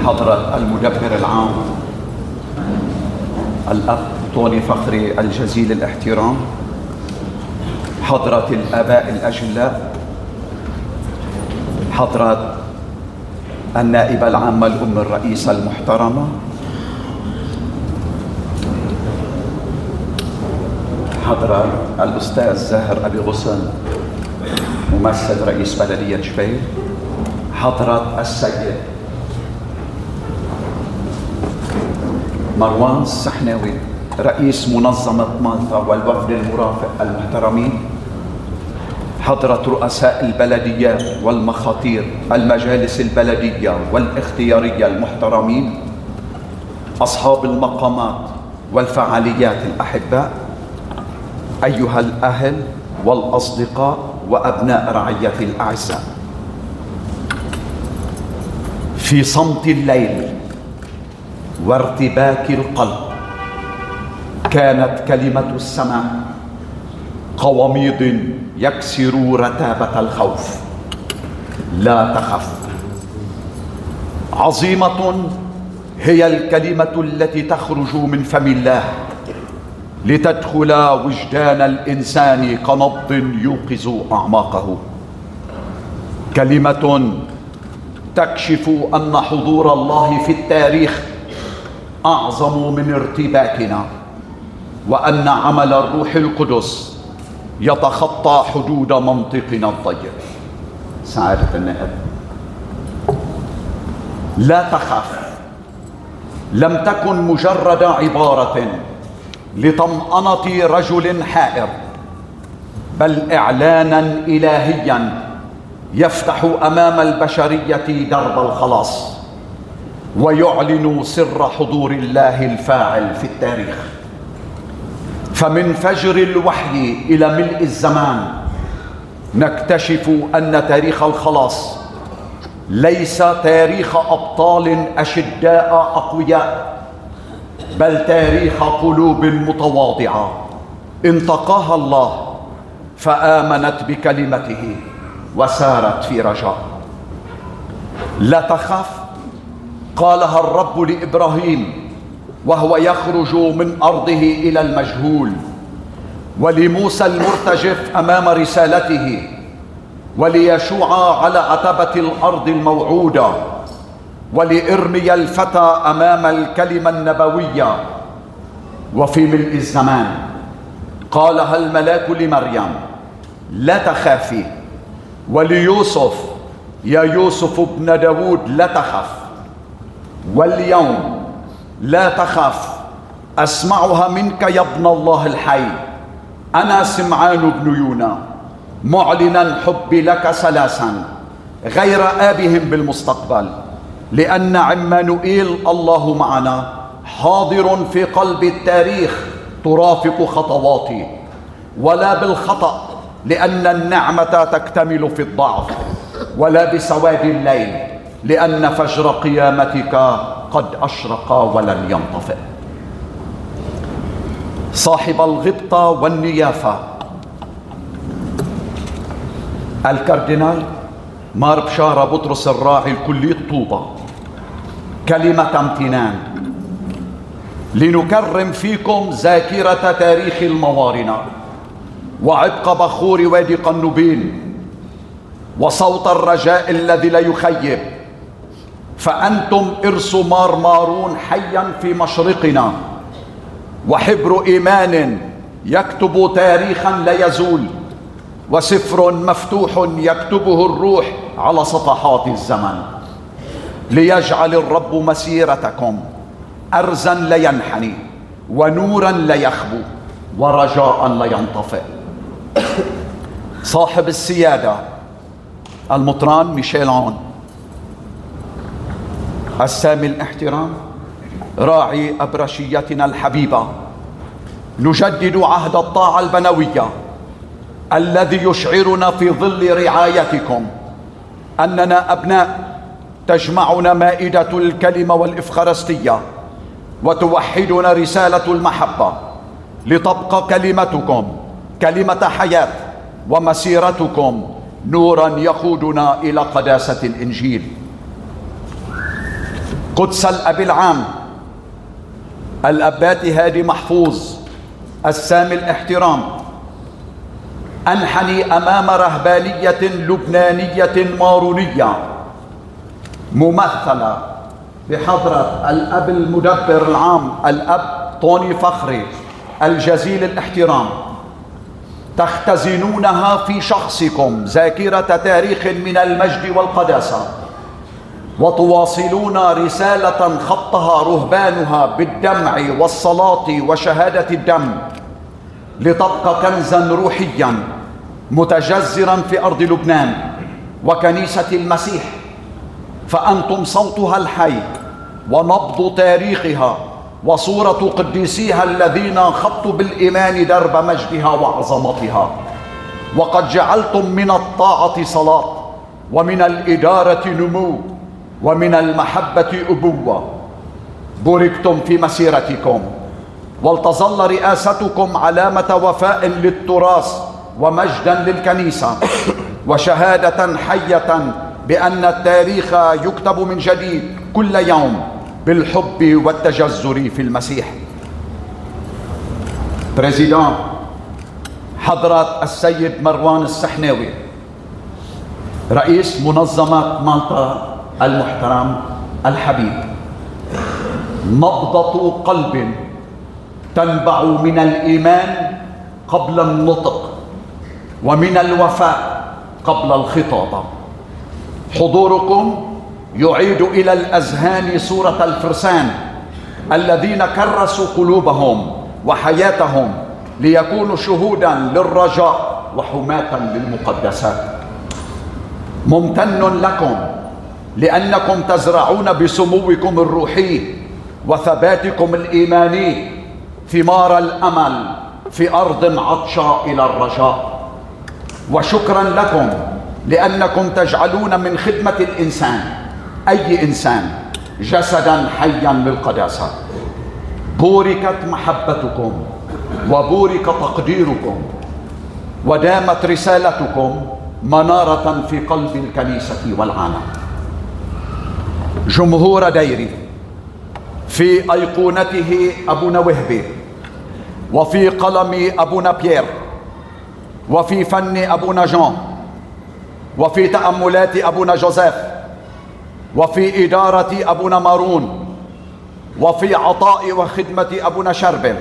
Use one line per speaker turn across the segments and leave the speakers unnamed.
حضرة المدبر العام الأخ توني فخري الجزيل الاحترام، حضرة الآباء الأجلاء، حضرة النائبة العامة الأم الرئيسة المحترمة، حضرة الأستاذ زاهر أبي غصن ممثل رئيس بلدية جبيل، حضرة السيد مروان السحناوي رئيس منظمة مالطا والوفد المرافق المحترمين، حضرة رؤساء البلديات والمخاطير المجالس البلدية والاختيارية المحترمين، أصحاب المقامات والفعاليات الأحباء، أيها الأهل والأصدقاء وأبناء رعيتي الأعزاء، في صمت الليل وارتباك القلب كانت كلمة السماء قواميض يكسر رتابة الخوف: لا تخف. عظيمة هي الكلمة التي تخرج من فم الله لتدخل وجدان الإنسان كنبض يوقظ أعماقه، كلمة تكشف أن حضور الله في التاريخ أعظم من ارتباكنا، وأن عمل الروح القدس يتخطى حدود منطقنا الضيق. سعادة النائب، لا تخف لم تكن مجرد عبارة لطمأنة رجل حائر، بل إعلانا إلهيا يفتح أمام البشرية درب الخلاص ويعلن سر حضور الله الفاعل في التاريخ. فمن فجر الوحي إلى ملء الزمان نكتشف أن تاريخ الخلاص ليس تاريخ أبطال أشداء أقوياء، بل تاريخ قلوب متواضعة انتقاها الله فآمنت بكلمته وسارت في رجاء. لا تخف قالها الرب لإبراهيم وهو يخرج من أرضه إلى المجهول، ولموسى المرتجف أمام رسالته، وليشوع على عتبة الأرض الموعودة، ولإرميا الفتى أمام الكلمة النبوية. وفي ملء الزمان قالها الملاك لمريم: لا تخافي، وليوسف: يا يوسف ابن داود لا تخف. واليوم لا تخف أسمعها منك يا ابن الله الحي، أنا سمعان بن يونا معلنا حبي لك ثلاثا غير آبهم بالمستقبل، لأن عمانوئيل الله معنا حاضر في قلب التاريخ ترافق خطواتي، ولا بالخطأ، لأن النعمة تكتمل في الضعف، ولا بسواد الليل، لأن فجر قيامتك قد أشرق ولن ينطفئ. صاحب الغبطة والنيافة الكاردينال مار بشارة بطرس الراعي الكلية طوبة، كلمة امتنان: لنكرم فيكم ذاكرة تاريخ الموارنة وعبق بخور وادي قنوبين وصوت الرجاء الذي لا يخيب، فأنتم إرث مارون حيا في مشرقنا، وحبر إيمان يكتب تاريخا لا يزول، وسفر مفتوح يكتبه الروح على صفحات الزمن، ليجعل الرب مسيرتكم أرزا لا ينحني، ونورا لا يخبو، ورجاء لا ينطفئ. صاحب السيادة المطران ميشيل عون، السامي الاحترام راعي أبرشيتنا الحبيبة، نجدد عهد الطاعة البنوية الذي يشعرنا في ظل رعايتكم أننا أبناء تجمعنا مائدة الكلمة والإفخارستية، وتوحدنا رسالة المحبة، لتبقى كلمتكم كلمة حياة، ومسيرتكم نورا يقودنا إلى قداسة الإنجيل. قدس الأب العام الأبات هادي محفوظ السامي الاحترام أنحني أمام رهبانية لبنانية مارونية ممثلة بحضرة الأب المدبر العام الأب طوني فخري الجزيل الاحترام، تختزنونها في شخصكم ذاكرة تاريخ من المجد والقداسة، وتواصلون رسالة خطها رهبانها بالدمع والصلاة وشهادة الدم لتبقى كنزا روحيا متجذرا في أرض لبنان وكنيسة المسيح، فأنتم صوتها الحي ونبض تاريخها وصورة قديسيها الذين خطوا بالإيمان درب مجدها وعظمتها. وقد جعلتم من الطاعة صلاة، ومن الإدارة نمو، ومن المحبة أبوة. بوركتم في مسيرتكم، ولتظل رئاستكم علامة وفاء للتراث ومجدا للكنيسة وشهادة حية بأن التاريخ يكتب من جديد كل يوم بالحب والتجذر في المسيح. بريزيدان حضرة السيد مروان السحناوي رئيس منظمة مالطا المحترم الحبيب، نبضة قلب تنبع من الإيمان قبل النطق ومن الوفاء قبل الخطابة. حضوركم يعيد إلى الأذهان صورة الفرسان الذين كرسوا قلوبهم وحياتهم ليكونوا شهودا للرجاء وحماة للمقدسات. ممتن لكم لأنكم تزرعون بسموكم الروحي وثباتكم الإيماني ثمار الأمل في أرض عطشة إلى الرجاء. وشكرا لكم لأنكم تجعلون من خدمة الإنسان أي إنسان جسدا حيا للقداسة. بوركت محبتكم وبورك تقديركم، ودامت رسالتكم منارة في قلب الكنيسة والعالم. جمهور ديري في أيقونته أبونا وهبي، وفي قلم أبونا بيير، وفي فن أبونا جان، وفي تأملات أبونا جوزيف، وفي إدارة أبونا مارون، وفي عطاء وخدمة أبونا شربل.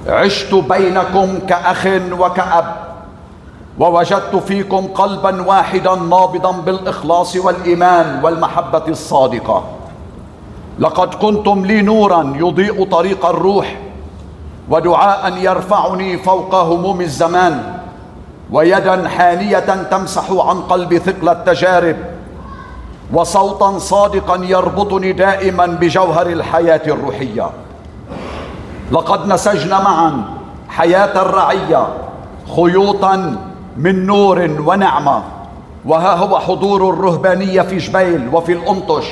عشت بينكم كأخ وكأب، ووجدت فيكم قلبا واحدا نابضا بالإخلاص والإيمان والمحبة الصادقة. لقد كنتم لي نورا يضيء طريق الروح، ودعاء يرفعني فوق هموم الزمان، ويدا حانية تمسح عن قلبي ثقل التجارب، وصوتا صادقا يربطني دائما بجوهر الحياة الروحية. لقد نسجنا معا حياة الرعية خيوطا من نور ونعمة، وها هو حضور الرهبانية في جبيل وفي الأنطش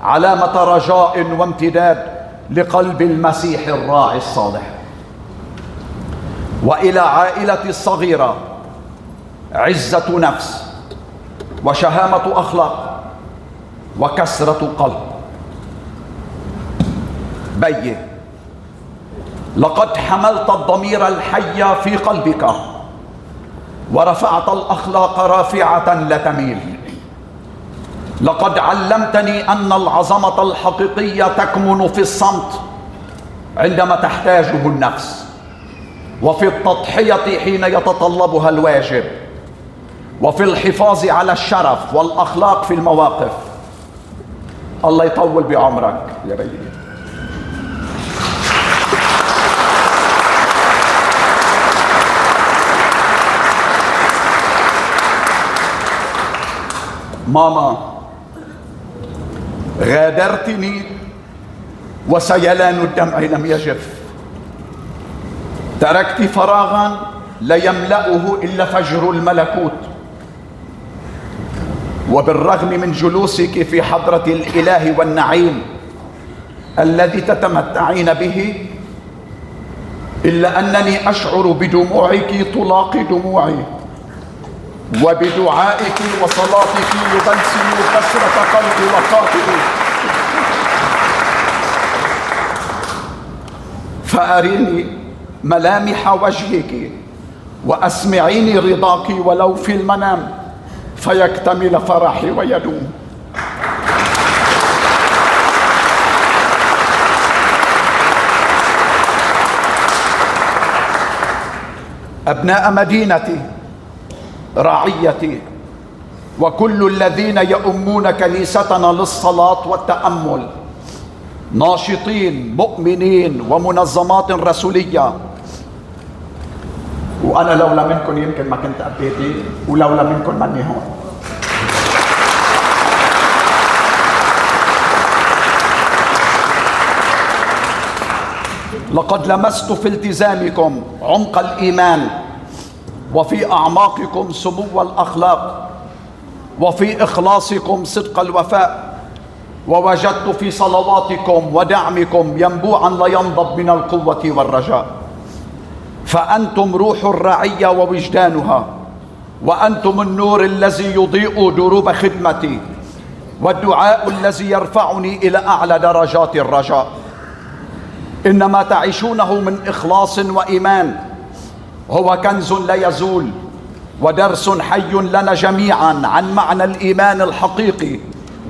علامة رجاء وامتداد لقلب المسيح الراعي الصالح. وإلى عائلتي الصغيرة عزة نفس وشهامة أخلاق وكسرة قلب. بي، لقد حملت الضمير الحي في قلبك، ورفعت الأخلاق رافعة لا تميل. لقد علمتني أن العظمة الحقيقية تكمن في الصمت عندما تحتاجه النفس، وفي التضحية حين يتطلبها الواجب، وفي الحفاظ على الشرف والأخلاق في المواقف. الله يطول بعمرك يا بيي. ماما، غادرتني وسيلان الدمع لم يجف. تركت فراغا لا يملأه إلا فجر الملكوت، وبالرغم من جلوسك في حضرة الإله والنعيم الذي تتمتعين به، إلا أنني أشعر بدموعك تلاقي دموعي، وبدعائك وصلاتك يبلسم كسرة قلبي وخاطري. فأريني ملامح وجهك وأسمعيني رضاك ولو في المنام فيكتمل فرحي ويدوم. أبناء مدينتي، رعيتي، وكل الذين يؤمون كنيستنا للصلاة والتأمل، ناشطين مؤمنين ومنظمات رسولية، وأنا لولا منكم يمكن ما كنت أبيتي، ولولا منكم ماني هون. لقد لمست في التزامكم عمق الإيمان، وفي أعماقكم سمو الأخلاق، وفي إخلاصكم صدق الوفاء، ووجدت في صلواتكم ودعمكم ينبوعا لا ينضب من القوة والرجاء. فأنتم روح الرعية ووجدانها، وأنتم النور الذي يضيء دروب خدمتي، والدعاء الذي يرفعني إلى أعلى درجات الرجاء. إن ما تعيشونه من إخلاص وإيمان هو كنز لا يزول، ودرس حي لنا جميعا عن معنى الإيمان الحقيقي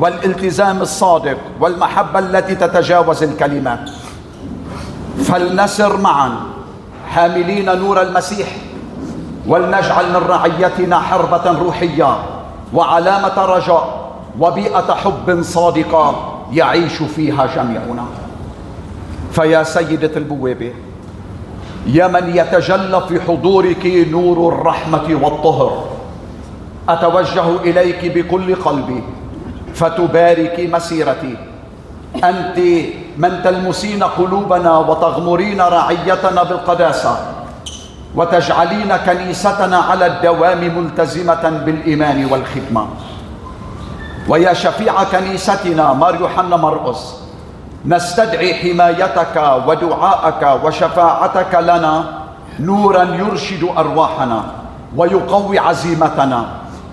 والالتزام الصادق والمحبة التي تتجاوز الكلمات. فلنسر معا حاملين نور المسيح، ولنجعل من رعيتنا حربة روحية وعلامة رجاء وبيئة حب صادقة يعيش فيها جميعنا. فيا سيدة البوابة، يا من يتجلى في حضورك نور الرحمة والطهر، أتوجه إليك بكل قلبي فتباركي مسيرتي. أنت من تلمسين قلوبنا وتغمرين رعيتنا بالقداسة، وتجعلين كنيستنا على الدوام ملتزمة بالإيمان والخدمة. ويا شفيع كنيستنا مار يوحنا مرقس، نستدعي حمايتك ودعاءك وشفاعتك لنا نورا يرشد أرواحنا ويقوي عزيمتنا،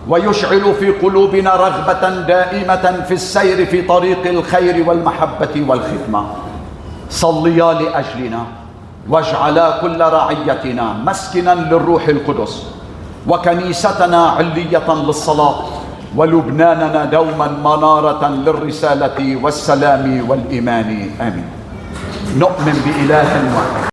ويشعل في قلوبنا رغبة دائمة في السير في طريق الخير والمحبة والخدمة. صليا لأجلنا، واجعلا كل رعيتنا مسكنا للروح القدس، وكنيستنا علية للصلاة، ولبناننا دوما منارة للرسالة والسلام والإيمان. آمين. نؤمن بإله واحد